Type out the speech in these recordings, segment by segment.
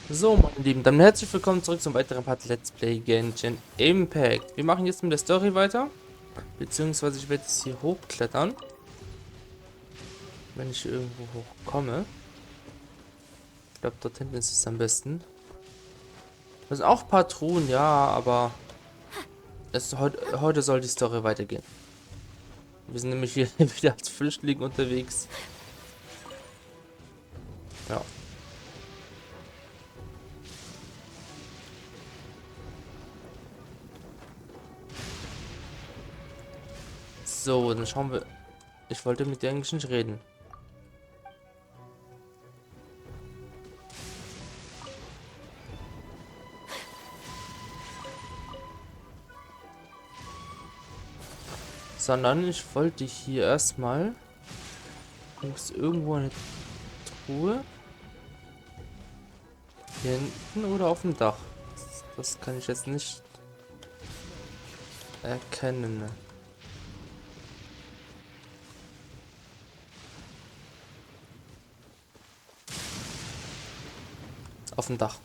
So, meine Lieben, dann herzlich willkommen zurück zum weiteren Part Let's Play Genshin Impact. Wir machen jetzt mit der Story weiter, beziehungsweise ich werde jetzt hier hochklettern, wenn ich irgendwo hochkomme. Ich glaube, dort hinten ist es am besten. Das sind auch ein paar Truhen, ja, aber heute soll die Story weitergehen. Wir sind nämlich hier wieder als Flüchtling unterwegs. Ja. So, dann schauen wir. Ich wollte mit dir eigentlich nicht reden. Sondern ich wollte hier erstmal. Gibt es irgendwo eine Truhe? Hier hinten oder auf dem Dach? Das kann ich jetzt nicht erkennen. Auf dem Dach.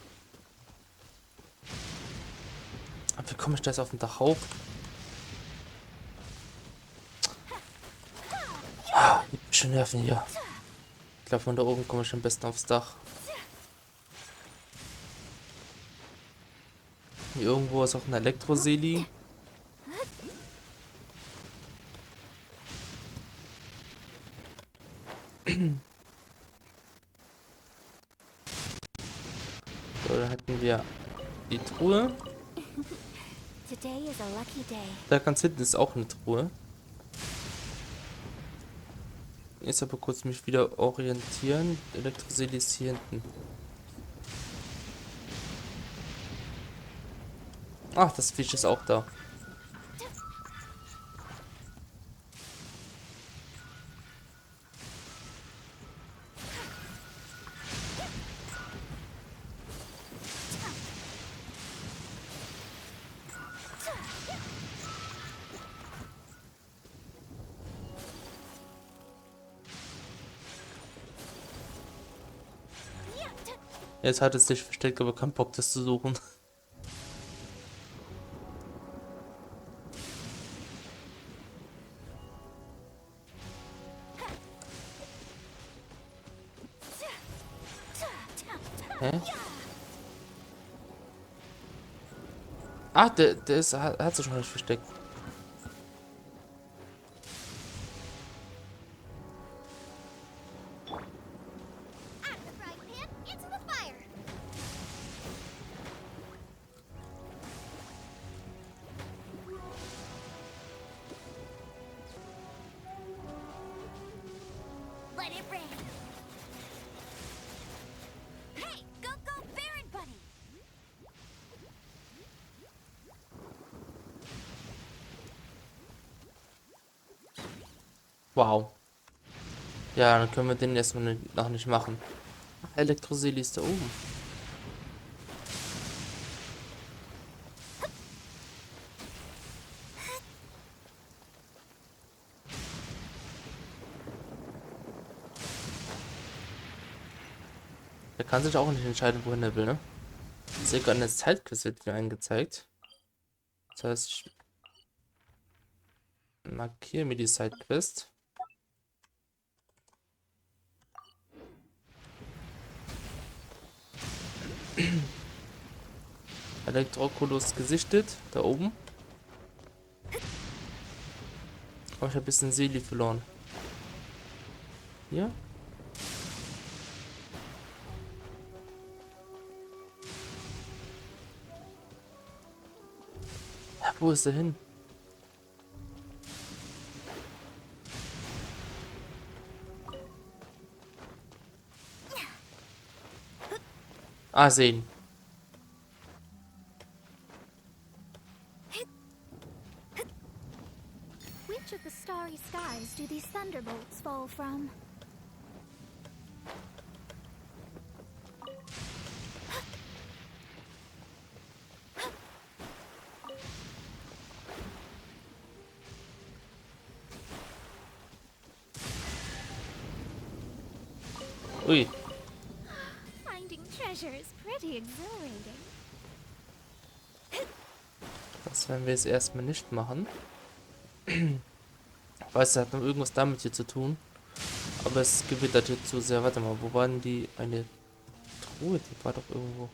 Aber wie komme ich da jetzt auf dem Dach hoch? Gibt mir schon Nerven hier. Ich glaube, von da oben komme ich am besten aufs Dach. Hier irgendwo ist auch ein Elektroseli. So, da hätten wir die Truhe. Da ganz hinten ist auch eine Truhe. Jetzt aber kurz mich wieder orientieren. Elektroseli ist hier hinten. Ach, das Fisch ist auch da. Jetzt hat es sich versteckt, aber kein Bock, das zu suchen. Hä? Ah, der ist, hat sich noch nicht versteckt. Wow. Ja, dann können wir den erstmal noch nicht machen. Ach, Elektroseli ist da oben. Der kann sich auch nicht entscheiden, wohin er will, ne? Circa eine Zeitquest wird mir angezeigt. Das heißt, ich markiere mir die Sidequest. Elektrokulus gesichtet, da oben. Oh, ich habe ein bisschen Seele verloren. Hier? Ja, wo ist er hin? Ah, sehen. Which of the starry skies do these thunderbolts fall from? Ui. Finding treasure pleasure is pretty exhilarating. Das werden wir jetzt erstmal nicht machen. Ich weiß, das hat noch irgendwas damit hier zu tun. Aber es gewittert hier zu sehr. Warte mal, wo war denn die eine Truhe? Die war doch irgendwo.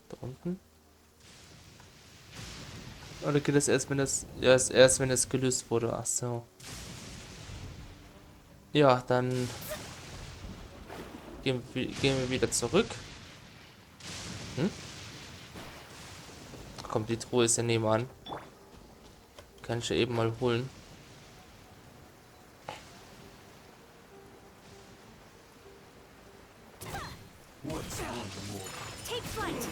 Da unten? Oder geht das erst, wenn das. Ja, erst wenn es gelöst wurde. Ach so. Ja, dann gehen wir wieder zurück. Hm? Komm, die Truhe ist ja nebenan. Kann ich ja eben mal holen. Take flight.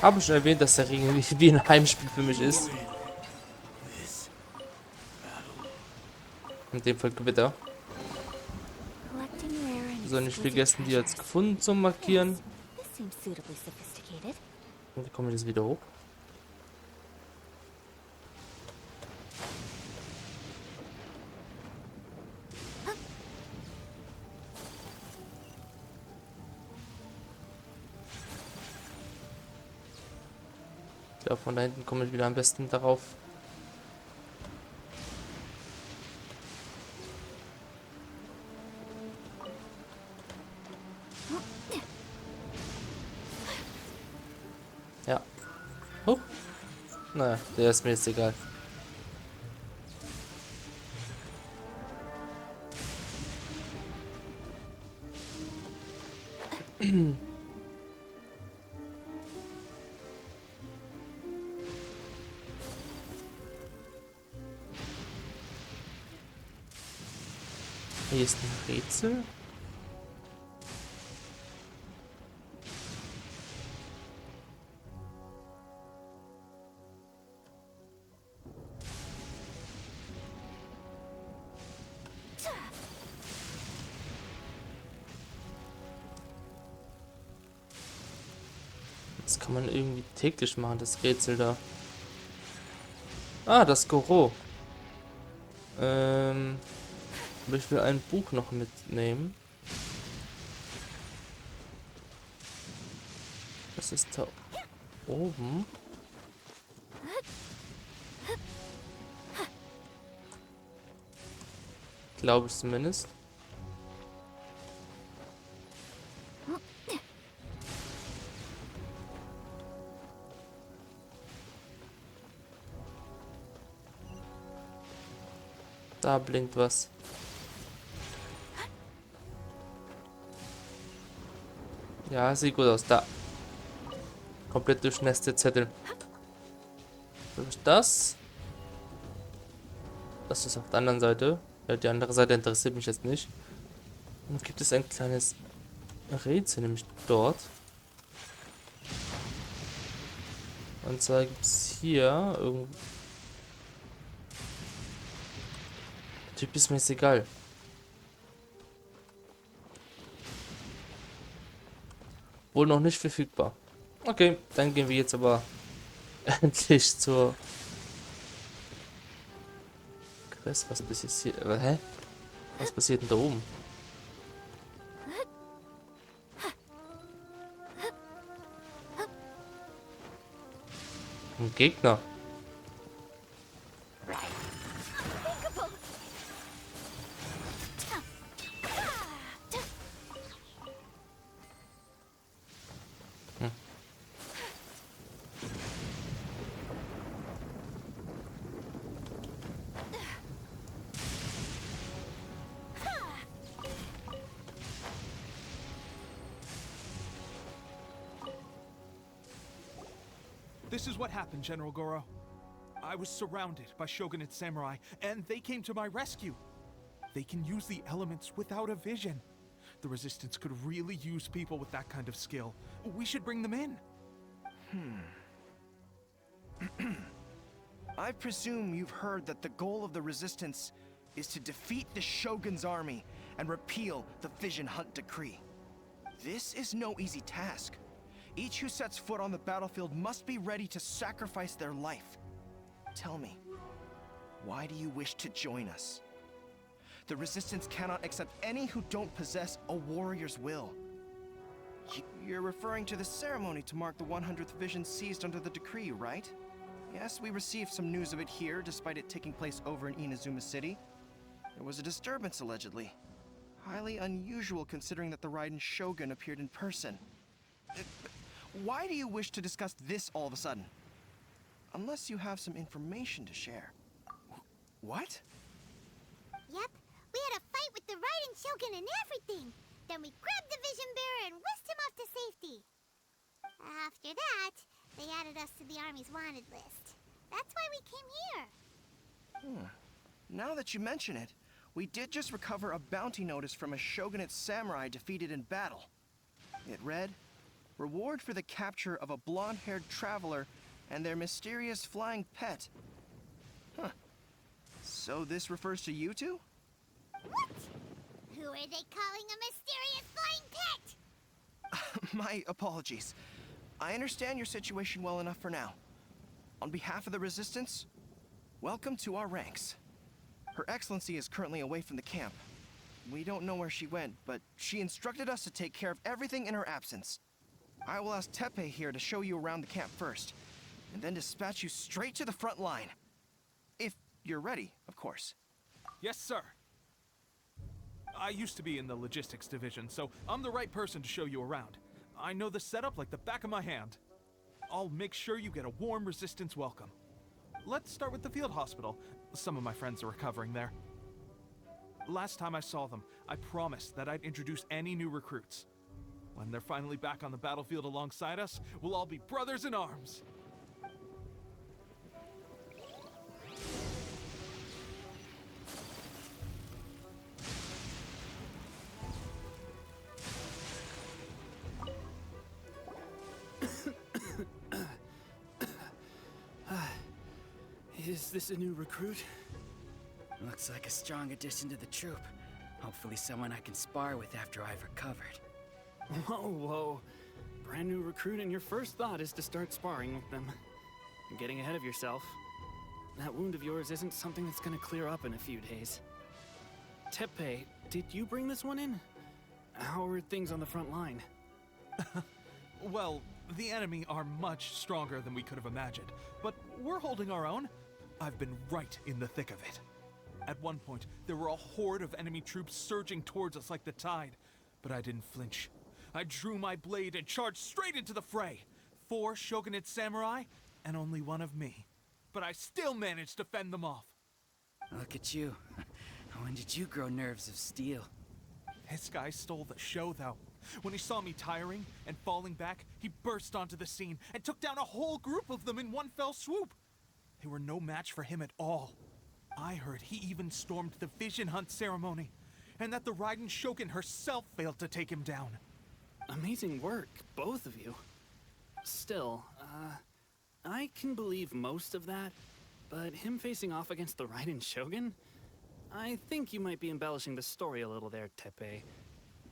Habe ich schon erwähnt, dass der Ring wie ein Heimspiel für mich ist. In dem Fall Gewitter. So, nicht vergessen, die als gefunden zu markieren. Und wie komme ich jetzt wieder hoch? Ja, von da hinten komme ich wieder am besten darauf. Ja. Oh. Naja, der ist mir jetzt egal. Hier ist ein Rätsel. Das kann man irgendwie täglich machen, das Rätsel da. Ah, das Goro. Ich will ein Buch noch mitnehmen. Das ist da oben. Glaube ich zumindest. Da blinkt was. Ja, sieht gut aus. Da. Komplett durchnässte Zettel. Was ist das? Das ist auf der anderen Seite. Ja, die andere Seite interessiert mich jetzt nicht. Und gibt es ein kleines Rätsel, nämlich dort. Und zwar gibt es hier irgendwo. Typ ist mir jetzt egal. Wohl noch nicht verfügbar. Okay, dann gehen wir jetzt aber endlich zur Quest. Was passiert hier? Hä? Was passiert denn da oben? Ein Gegner. This is what happened, General Goro. I was surrounded by Shogunate samurai, and they came to my rescue. They can use the elements without a vision. The Resistance could really use people with that kind of skill. We should bring them in. I presume you've heard that the goal of the Resistance is to defeat the Shogun's army and repeal the Vision Hunt Decree. This is no easy task. Each who sets foot on the battlefield must be ready to sacrifice their life. Tell me, why do you wish to join us? The Resistance cannot accept any who don't possess a warrior's will. You're referring to the ceremony to mark the 100th Vision seized under the decree, right? Yes, we received some news of it here, despite it taking place over in Inazuma City. There was a disturbance, allegedly. Highly unusual considering that the Raiden Shogun appeared in person. Why do you wish to discuss this all of a sudden? Unless you have some information to share. What? Yep, we had a fight with the Raiden Shogun and everything. Then we grabbed the Vision Bearer and whisked him off to safety. After that, they added us to the Army's wanted list. That's why we came here. Now that you mention it, we did just recover a bounty notice from a Shogunate samurai defeated in battle. It read, "Reward for the capture of a blonde-haired traveler and their mysterious flying pet." Huh. So this refers to you two? What? Who are they calling a mysterious flying pet? My apologies. I understand your situation well enough for now. On behalf of the Resistance, welcome to our ranks. Her Excellency is currently away from the camp. We don't know where she went, but she instructed us to take care of everything in her absence. I will ask Teppei here to show you around the camp first, and then dispatch you straight to the front line. If you're ready, of course. Yes, sir. I used to be in the logistics division, so I'm the right person to show you around. I know the setup like the back of my hand. I'll make sure you get a warm Resistance welcome. Let's start with the field hospital. Some of my friends are recovering there. Last time I saw them, I promised that I'd introduce any new recruits. When they're finally back on the battlefield alongside us, we'll all be brothers in arms. Is this a new recruit? Looks like a strong addition to the troop. Hopefully someone I can spar with after I've recovered. Whoa. Brand new recruit and your first thought is to start sparring with them. You're getting ahead of yourself. That wound of yours isn't something that's gonna clear up in a few days. Teppei, did you bring this one in? How are things on the front line? Well, the enemy are much stronger than we could have imagined, but we're holding our own. I've been right in the thick of it. At one point, there were a horde of enemy troops surging towards us like the tide, but I didn't flinch. I drew my blade and charged straight into the fray. 4 Shogunate samurai, and only one of me. But I still managed to fend them off. Look at you. When did you grow nerves of steel? This guy stole the show, though. When he saw me tiring and falling back, he burst onto the scene and took down a whole group of them in one fell swoop. They were no match for him at all. I heard he even stormed the Vision Hunt ceremony, and that the Raiden Shogun herself failed to take him down. Amazing work, both of you. Still, I can believe most of that, but him facing off against the Raiden Shogun? I think you might be embellishing the story a little there, Teppei.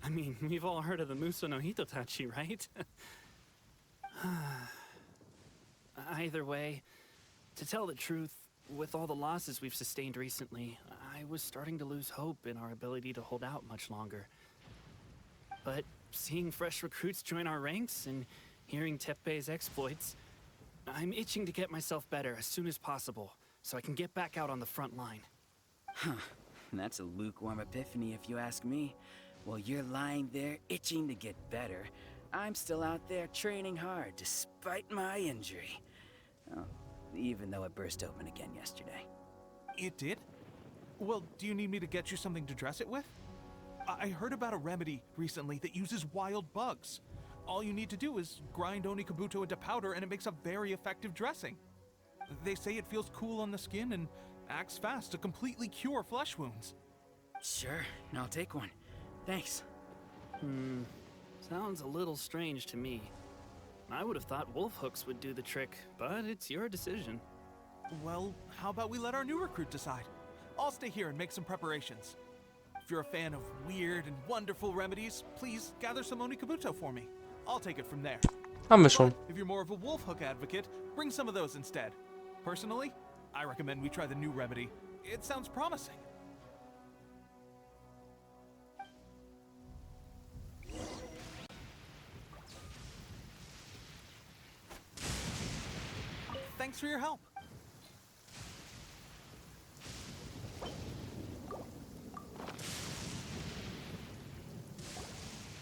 I mean, we've all heard of the Muso no Hitotachi, right? Either way, to tell the truth, with all the losses we've sustained recently, I was starting to lose hope in our ability to hold out much longer. But seeing fresh recruits join our ranks and hearing Teppei's exploits, I'm itching to get myself better as soon as possible so I can get back out on the front line. Huh, that's a lukewarm epiphany if you ask me. While you're lying there itching to get better, I'm still out there training hard despite my injury. Oh, even though it burst open again yesterday. It did? Well, do you need me to get you something to dress it with? I heard about a remedy recently that uses wild bugs. All you need to do is grind Onikabuto into powder and it makes a very effective dressing. They say it feels cool on the skin and acts fast to completely cure flesh wounds. Sure, I'll take one. Thanks. Sounds a little strange to me. I would have thought wolf hooks would do the trick, but it's your decision. Well, how about we let our new recruit decide? I'll stay here and make some preparations. If you're a fan of weird and wonderful remedies, please gather some Onikabuto for me. I'll take it from there. Haben wir schon. If you're more of a wolf hook advocate, bring some of those instead. Personally, I recommend we try the new remedy. It sounds promising. Thanks for your help.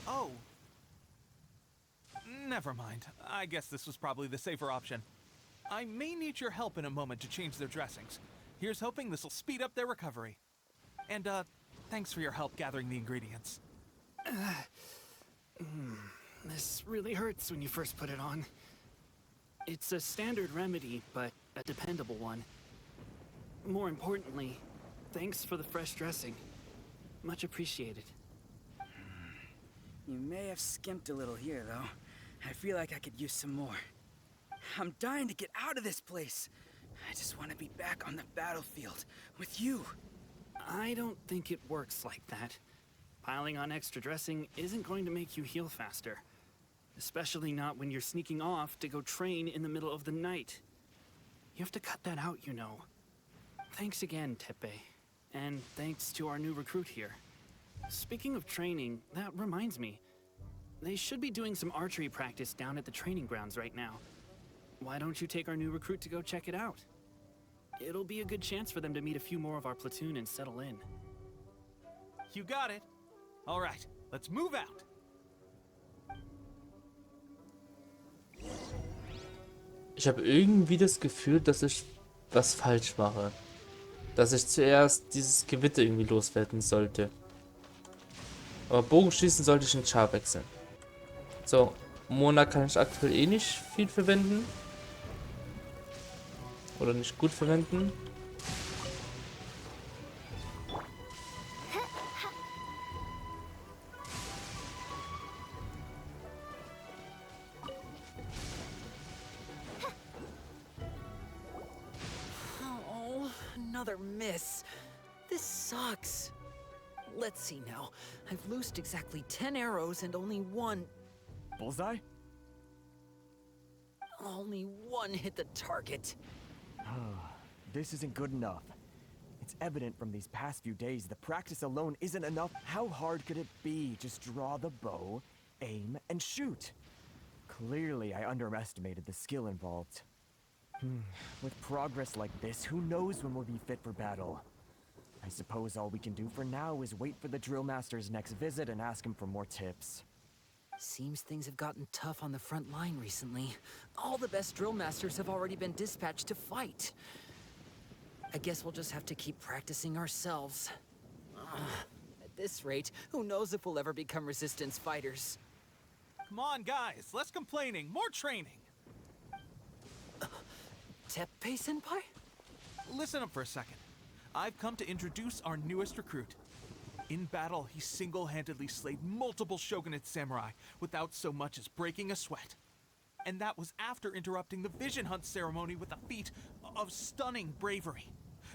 Oh. Never mind. I guess this was probably the safer option. I may need your help in a moment to change their dressings. Here's hoping this will speed up their recovery. And, thanks for your help gathering the ingredients. This really hurts when you first put it on. It's a standard remedy, but a dependable one. More importantly, thanks for the fresh dressing. Much appreciated. You may have skimped a little here, though. I feel like I could use some more. I'm dying to get out of this place. I just want to be back on the battlefield with you. I don't think it works like that. Piling on extra dressing isn't going to make you heal faster. Especially not when you're sneaking off to go train in the middle of the night. You have to cut that out, you know. Thanks again, Tepe. And thanks to our new recruit here. Speaking of training, that reminds me. They should be doing some archery practice down at the training grounds right now. Why don't you take our new recruit to go check it out? It'll be a good chance for them to meet a few more of our platoon and settle in. You got it. All right, let's move out. Ich habe irgendwie das Gefühl, dass ich was falsch mache. Dass ich zuerst dieses Gewitter irgendwie loswerden sollte. Aber Bogenschießen sollte ich in Char wechseln. So, Mona kann ich aktuell eh nicht viel verwenden. Oder nicht gut verwenden. Oh, another miss. This sucks. Let's see now. I've loosed exactly 10 arrows and only one... Bullseye? Only one hit the target. This isn't good enough. It's evident from these past few days the practice alone isn't enough. How hard could it be? Just draw the bow, aim, and shoot. Clearly, I underestimated the skill involved. With progress like this, who knows when we'll be fit for battle? I suppose all we can do for now is wait for the drill master's next visit and ask him for more tips. Seems things have gotten tough on the front line recently. All the best drill masters have already been dispatched to fight. I guess we'll just have to keep practicing ourselves. At this rate, who knows if we'll ever become resistance fighters. Come on, guys, less complaining, more training. Teppei-senpai? Listen up for a second. I've come to introduce our newest recruit. In battle, he single-handedly slayed multiple shogunate samurai without so much as breaking a sweat. And that was after interrupting the vision hunt ceremony with a feat of stunning bravery.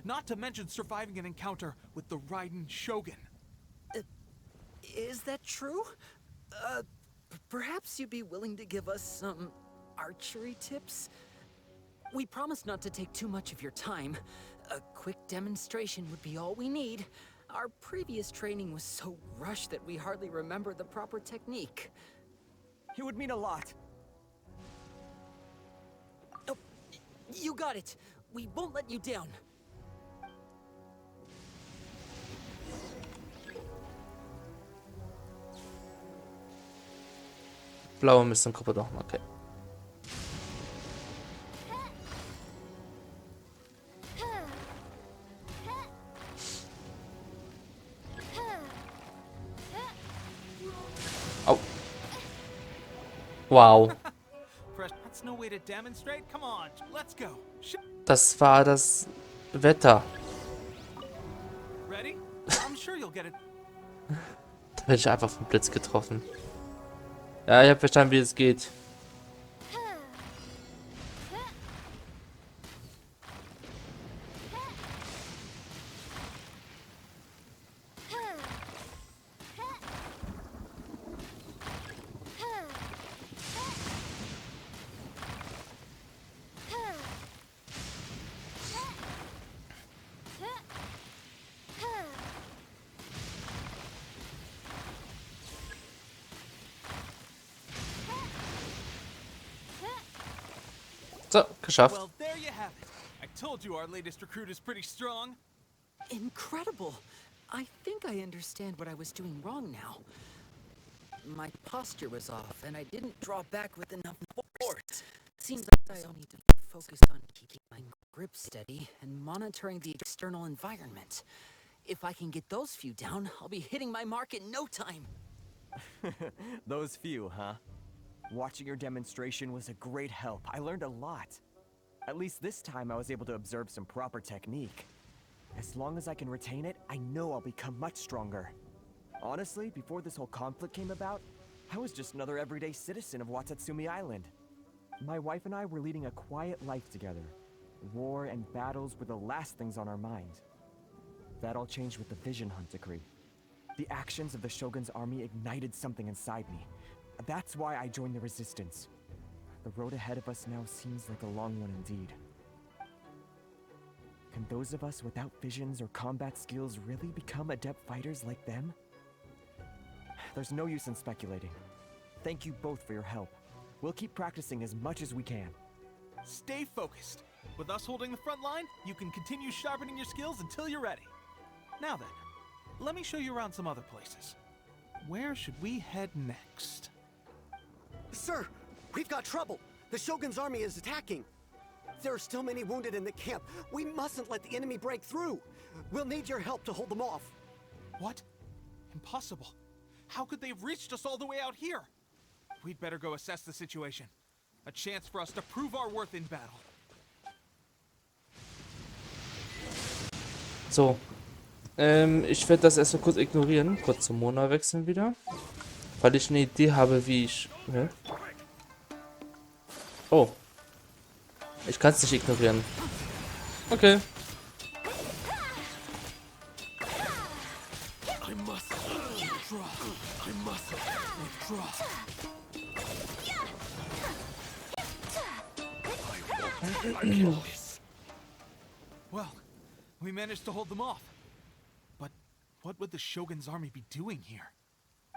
Not to mention surviving an encounter with the Raiden Shogun. Is that true? Perhaps you'd be willing to give us some archery tips? We promise not to take too much of your time. A quick demonstration would be all we need. Our previous training was so rushed that we hardly remember the proper technique. It would mean a lot. Oh, you got it. We won't let you down. Blaue müssen kaputt machen, okay. Au. Wow. That's no way to demonstrate. Come on, let's go. Das war das Wetter. Ready? I'm sure you'll get it. Werde ich einfach vom Blitz getroffen. Ja, ich habe verstanden, wie es geht. So, geschafft. Well, there you have it. I told you our latest recruit is pretty strong. Incredible. I think I understand what I was doing wrong now. My posture was off, and I didn't draw back with enough force. Seems like I need to focus on keeping my grip steady and monitoring the external environment. If I can get those few down, I'll be hitting my mark in no time. Those few, huh? Watching your demonstration was a great help. I learned a lot. At least this time I was able to observe some proper technique. As long as I can retain it, I know I'll become much stronger. Honestly, before this whole conflict came about, I was just another everyday citizen of Watatsumi Island. My wife and I were leading a quiet life together. War and battles were the last things on our mind. That all changed with the Vision Hunt decree. The actions of the Shogun's army ignited something inside me. That's why I joined the resistance. The road ahead of us now seems like a long one indeed. Can those of us without visions or combat skills really become adept fighters like them? There's no use in speculating. Thank you both for your help. We'll keep practicing as much as we can. Stay focused. With us holding the front line, you can continue sharpening your skills until you're ready. Now then, let me show you around some other places. Where should we head next? Sir, we've got trouble. The Shogun's army is attacking. There are still many wounded in the camp. We mustn't let the enemy break through. We'll need your help to hold them off. What? Impossible. How could they have reached us all the way out here? We'd better go assess the situation. A chance for us to prove our worth in battle. So. Ich werde das erstmal kurz ignorieren. Kurz zum Mona wechseln wieder. Weil ich eine Idee habe, wie ich... Ne? Oh. Ich kann es nicht ignorieren. Okay. Well, we managed to hold them off. But what would the Shogun's army be doing here?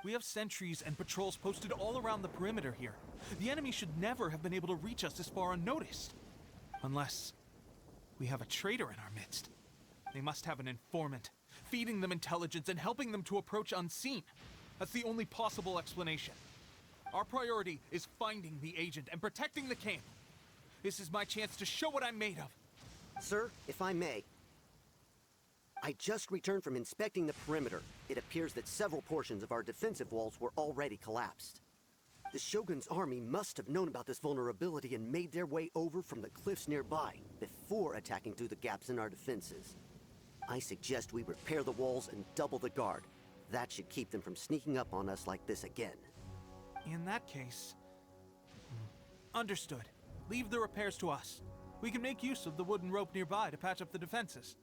We have sentries and patrols posted all around the perimeter here. The enemy should never have been able to reach us this far unnoticed. Unless we have a traitor in our midst. They must have an informant, feeding them intelligence and helping them to approach unseen. That's the only possible explanation. Our priority is finding the agent and protecting the camp. This is my chance to show what I'm made of. Sir, if I may. I just returned from inspecting the perimeter. It appears that several portions of our defensive walls were already collapsed. The Shogun's army must have known about this vulnerability and made their way over from the cliffs nearby before attacking through the gaps in our defenses. I suggest we repair the walls and double the guard. That should keep them from sneaking up on us like this again. In that case... Understood. Leave the repairs to us. We can make use of the wooden rope nearby to patch up the defenses.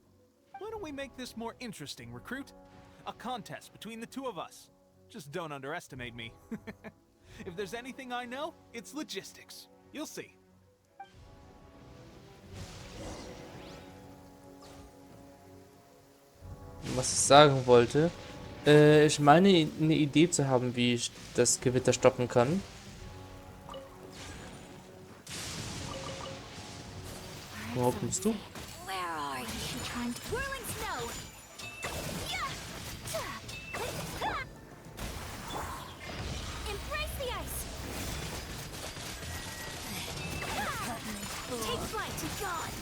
Why don't we make this more interesting, recruit? A contest between the two of us. Just don't underestimate me. If there's anything I know, it's logistics. You'll see. Was ich sagen wollte. Ich meine, eine Idee zu haben, wie ich das Gewitter stoppen kann. Wo kommst du? Where are you? Trying to whirling snow. Embrace the ice. Take flight to God.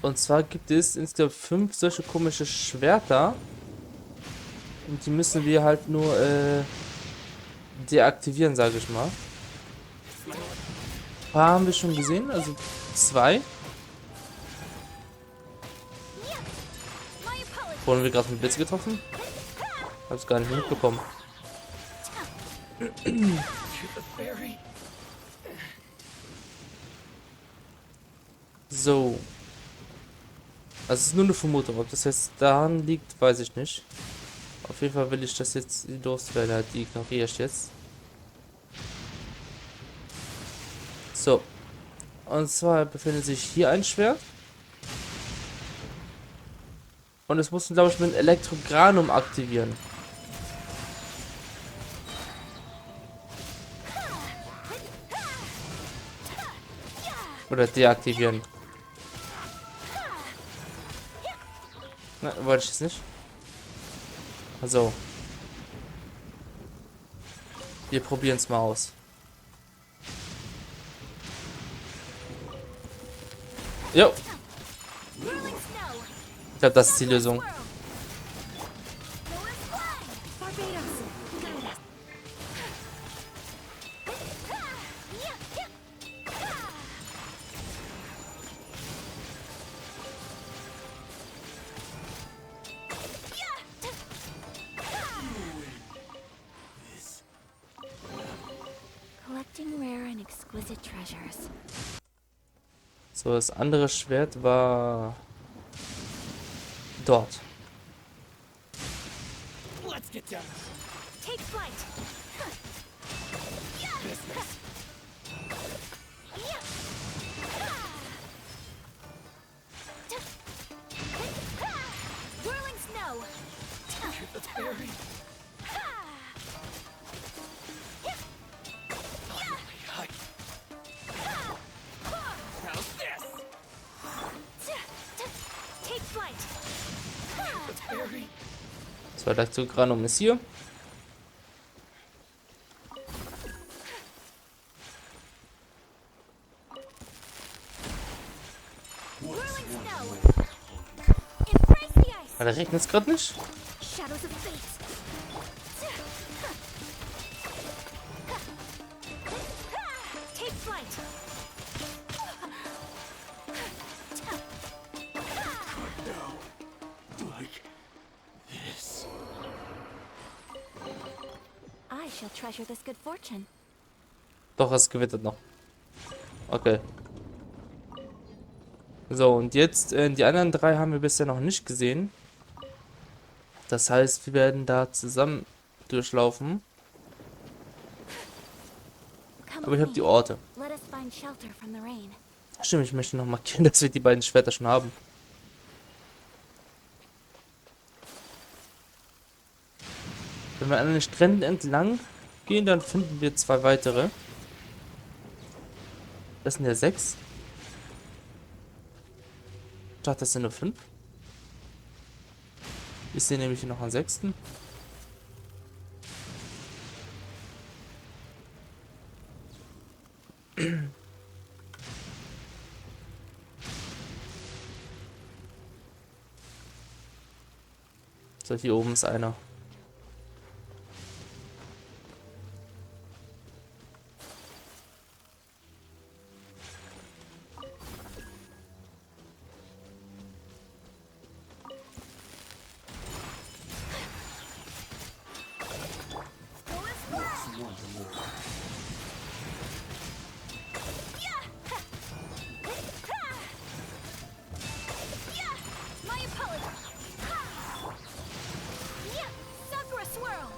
Und zwar gibt es insgesamt 5 solche komische Schwerter. Und die müssen wir halt nur deaktivieren, sage ich mal. Ein paar haben wir schon gesehen, also 2. Wurden wir gerade mit Blitz getroffen? Hab's gar nicht mitbekommen. So. Also es ist nur eine Vermutung. Ob das jetzt daran liegt, weiß ich nicht. Auf jeden Fall will ich das jetzt loswerden. Die ignoriere ich jetzt. So. Und zwar befindet sich hier ein Schwert. Und es mussten, glaube ich, mit Elektrogranum aktivieren. Oder deaktivieren. Na, wollte ich es nicht. Also. Wir probieren es mal aus. Jo. Ich glaube, das ist die Lösung. Collecting rare and exquisite treasures. So, das andere Schwert war dort. Let's get down. Take flight. Whirling snow. Take flight. So, Elektrogranum ist hier. Whirling snow. Embrace the ice. Da regnet es gerade nicht. Shadows of fate. Take flight. I shall treasure this good fortune. Doch, es gewittert noch. Okay. So, und jetzt, die anderen drei haben wir bisher noch nicht gesehen. Das heißt, wir werden da zusammen durchlaufen. Come Aber ich with habe die me. Orte. Let us find shelter from the rain. Stimmt, ich möchte noch markieren, dass wir die beiden Schwerter schon haben. Wenn wir an den Stränden entlang gehen, dann finden wir 2 weitere. Das sind ja 6. Ich dachte, das sind nur 5. Ich sehe nämlich hier noch einen 6. So, hier oben ist einer. My apologies. Yeah, Sakura swirl.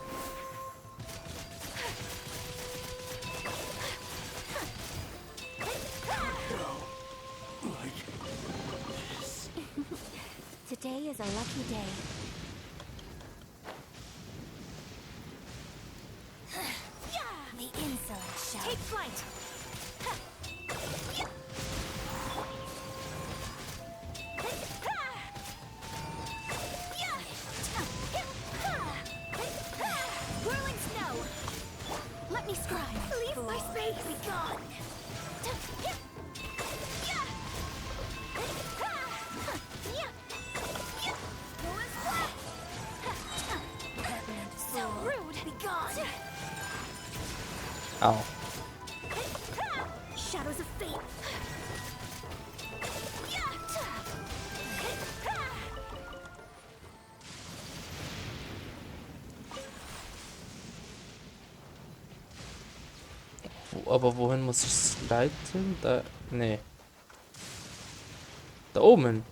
Today is a lucky day. The insolent shall take flight. Whirling snow. Let me scribe. Leave my space. Be gone. So rude. Be gone. Au. Shadows of fate. aber wohin muss ich es leiten? Da. Nee. Da oben hin.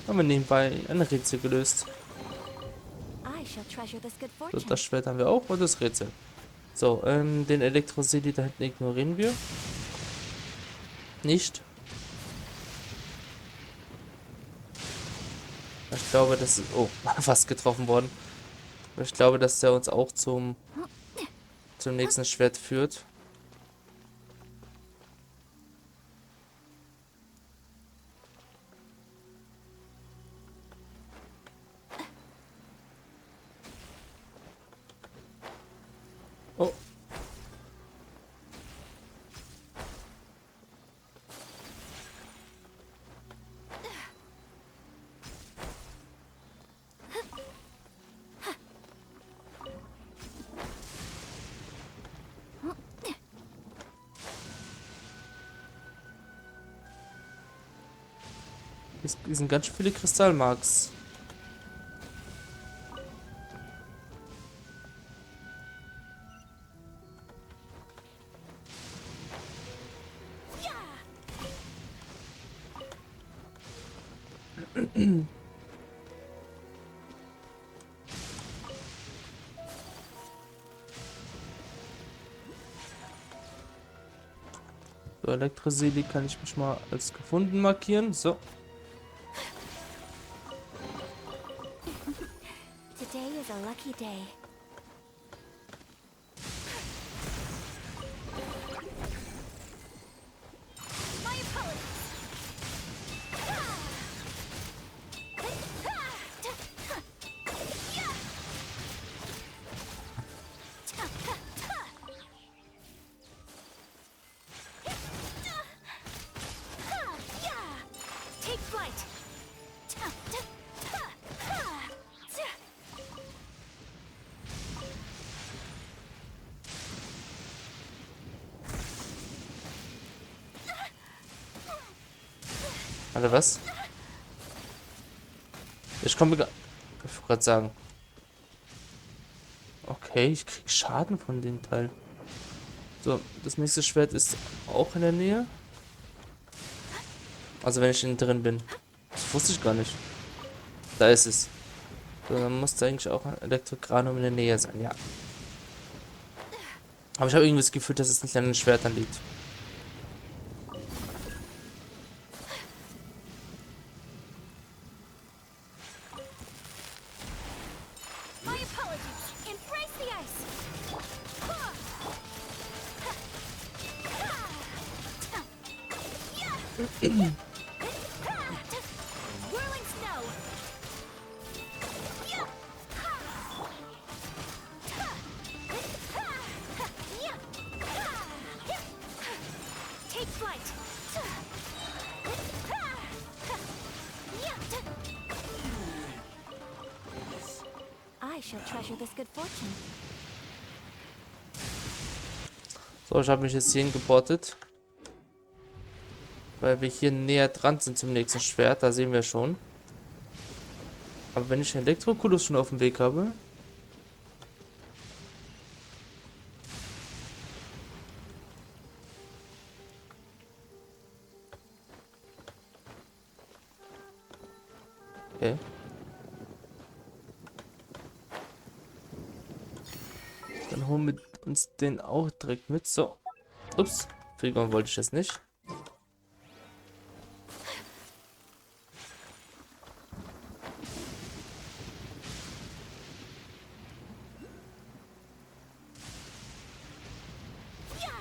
Haben wir nebenbei ein Rätsel gelöst. I shall treasure this good So, fortune. das Schwert haben wir auch und das Rätsel. So, den Elektroseli da hinten ignorieren wir. Nicht. Ich glaube, das ist... Oh, fast getroffen worden. Ich glaube, dass der uns auch zum nächsten Schwert führt. Oh. Hier sind ganz viele Kristallmarks. So, Elektroseli kann ich mich mal als gefunden markieren. So. Today is a lucky day. My apologies. Take flight. Alter, was? Ich komme gar... Ich wollte gerade sagen. Okay, ich krieg Schaden von dem Teil. So, das nächste Schwert ist auch in der Nähe. Also wenn ich innen drin bin. Das wusste ich gar nicht. Da ist es. So, dann muss da eigentlich auch ein Elektrogranum in der Nähe sein, ja. Aber ich habe irgendwie das Gefühl, dass es nicht an den Schwertern liegt. My apologies. Embrace the ice. Whirling snow. Take flight. I shall treasure this good fortune. So, ich habe mich jetzt hier hingeportet. Weil wir hier näher dran sind zum nächsten Schwert. Da sehen wir schon. Aber wenn ich den Elektrokulus schon auf dem Weg habe... Okay. Dann holen wir uns den auch direkt mit. So. Ups. Fliegen wollte ich jetzt nicht.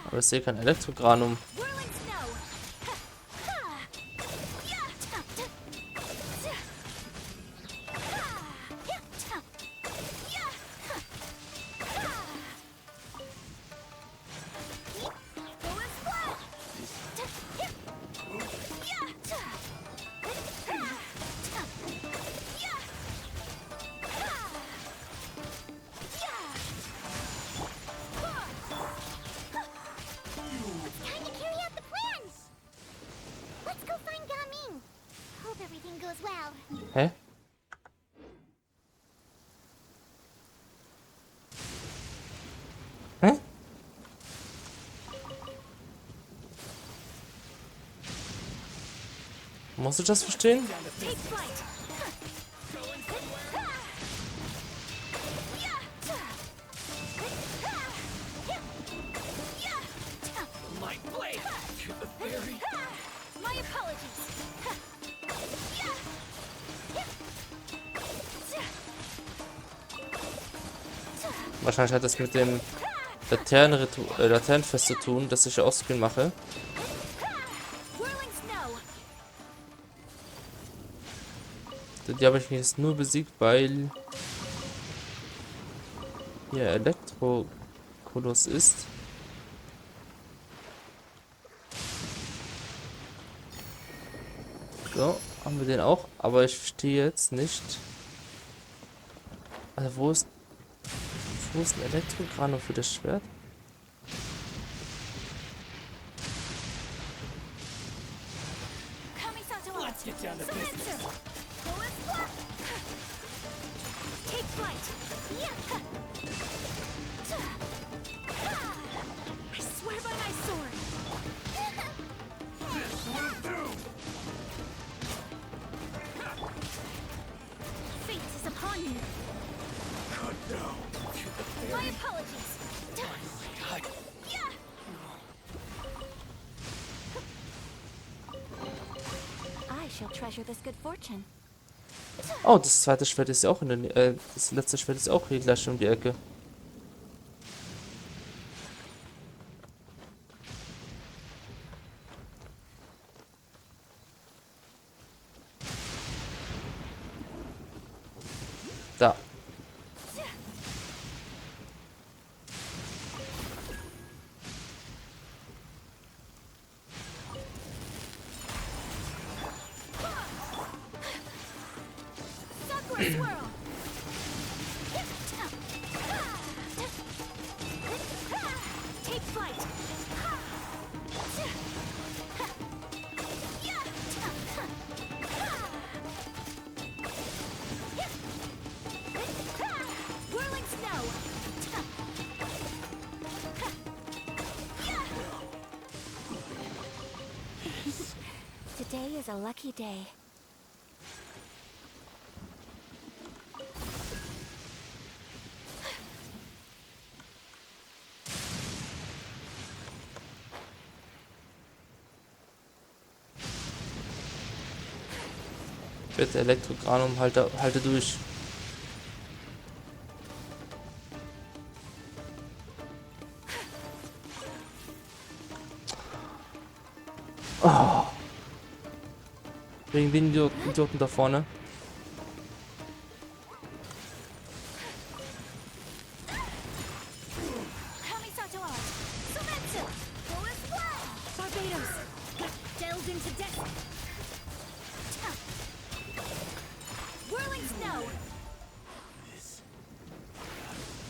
Aber ich sehe kein Elektrogranum. Whirling snow. now. Hä? Hä? Muss ich das verstehen? Take flight. My blade to the very My apologies. Wahrscheinlich hat das mit dem Laternenfest zu tun, das ich ja offscreen mache. Whirling snow. Die habe ich jetzt nur besiegt, weil hier Elektrokoloss ist. So, haben wir den auch, aber ich verstehe jetzt nicht. Also wo ist ein Elektrogranum für das Schwert? Let's get down to business. Take flight. I swear by my sword. Fate is upon you. My apologies. I shall treasure this good fortune. Oh, das zweite Schwert ist ja auch in der Nähe. Das letzte Schwert ist auch hier gleich um die Ecke. Da. Sakura swirl. Take flight. Whirling snow. Today is a lucky day. Bitte Elektrogranum, halte durch. Oh. Wegen den Idioten da vorne. Kamisato art. Sumetsu. Barbados. Delved into death. Whirling snow.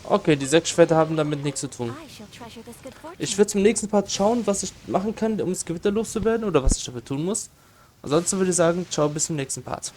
Okay, die 6 Schwerter haben damit nichts zu tun. I shall treasure this good fortune. Ich werde zum nächsten Part schauen, was ich machen kann, um das Gewitter loszuwerden oder was ich dafür tun muss. Ansonsten würde ich sagen, ciao, bis zum nächsten Part.